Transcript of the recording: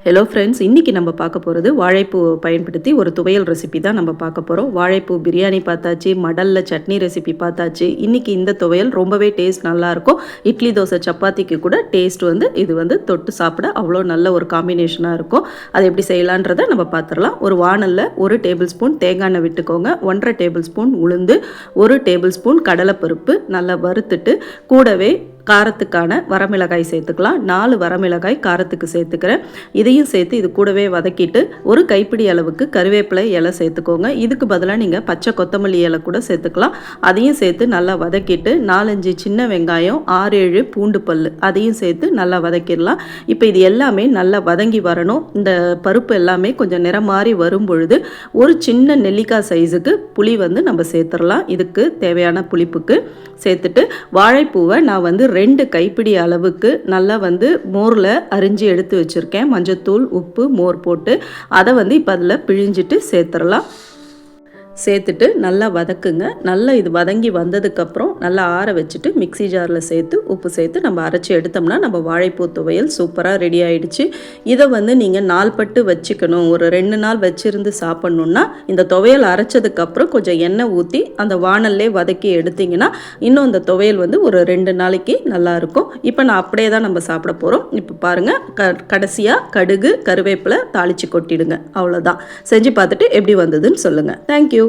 Hello friends, இன்றைக்கி நம்ம பார்க்க போகிறது வாழைப்பூ பயன்படுத்தி ஒரு துவையல் ரெசிபி தான் நம்ம பார்க்க போகிறோம். வாழைப்பூ பிரியாணி பார்த்தாச்சு, மடலில் சட்னி ரெசிபி பார்த்தாச்சு. இன்றைக்கி இந்த துவையல் ரொம்பவே டேஸ்ட் நல்லாயிருக்கும். இட்லி தோசை சப்பாத்திக்கு கூட டேஸ்ட் இது தொட்டு சாப்பிட அவ்வளோ நல்ல ஒரு காம்பினேஷனாக இருக்கும். அதை எப்படி செய்யலான்றதை நம்ம பார்த்துடலாம். ஒரு வாணலில் 1 டேபிள் ஸ்பூன் தேங்காய் எண்ணெய் விட்டுக்கோங்க. 1.5 டேபிள் ஸ்பூன் உளுந்து, 1 டேபிள் ஸ்பூன் கடலைப்பருப்பு நல்லா வறுத்துட்டு கூடவே காரத்துக்கான வரமிளகாய் சேர்த்துக்கலாம். 4 வரமிளகாய் காரத்துக்கு சேர்த்துக்கிறேன். இதையும் சேர்த்து இது கூடவே வதக்கிட்டு ஒரு கைப்பிடி அளவுக்கு கருவேப்பிலை இலை சேர்த்துக்கோங்க. இதுக்கு பதிலாக நீங்கள் பச்சை கொத்தமல்லி இலை கூட சேர்த்துக்கலாம். அதையும் சேர்த்து நல்லா வதக்கிட்டு 4-5 சின்ன வெங்காயம், 6-7 பூண்டு பல் அதையும் சேர்த்து நல்லா வதக்கிடலாம். இப்போ இது எல்லாமே நல்லா வதங்கி வரணும். இந்த பருப்பு எல்லாமே கொஞ்சம் நிறம் மாறி வரும் பொழுது ஒரு சின்ன நெல்லிக்காய் சைஸுக்கு புளி நம்ம சேர்த்துடலாம். இதுக்கு தேவையான புளிப்புக்கு சேர்த்துட்டு வாழைப்பூவை நான் 2 கைப்பிடி அளவுக்கு நல்லா மோரில் அரிஞ்சு எடுத்து வச்சுருக்கேன். மஞ்சத்தூள், உப்பு, மோர் போட்டு அதை இப்போ அதில் பிழிஞ்சிட்டு சேர்த்துடலாம். சேர்த்துட்டு நல்லா வதக்குங்க. நல்லா இது வதங்கி வந்ததுக்கப்புறம் நல்லா ஆற வச்சுட்டு மிக்சி ஜாரில் சேர்த்து உப்பு சேர்த்து நம்ம அரைச்சி எடுத்தோம்னா நம்ம வாழைப்பூ துவையல் சூப்பராக ரெடி ஆகிடுச்சு. இதை நீங்கள் நாள்பட்டு வச்சுக்கணும், ஒரு 2 நாள் வச்சுருந்து சாப்பிட்ணுன்னா இந்த துவையல் அரைச்சதுக்கப்புறம் கொஞ்சம் எண்ணெய் ஊற்றி அந்த வாணல்லே வதக்கி எடுத்திங்கன்னா இன்னும் இந்த துவையல் ஒரு 2 நாளைக்கு நல்லாயிருக்கும். இப்போ நான் அப்படியே தான் நம்ம சாப்பிட போகிறோம். இப்போ பாருங்கள், கடைசியாக கடுகு கருவேப்பிலை தாளித்து கொட்டிடுங்க. அவ்வளோதான். செஞ்சு பார்த்துட்டு எப்படி வந்ததுன்னு சொல்லுங்கள். தேங்க்யூ.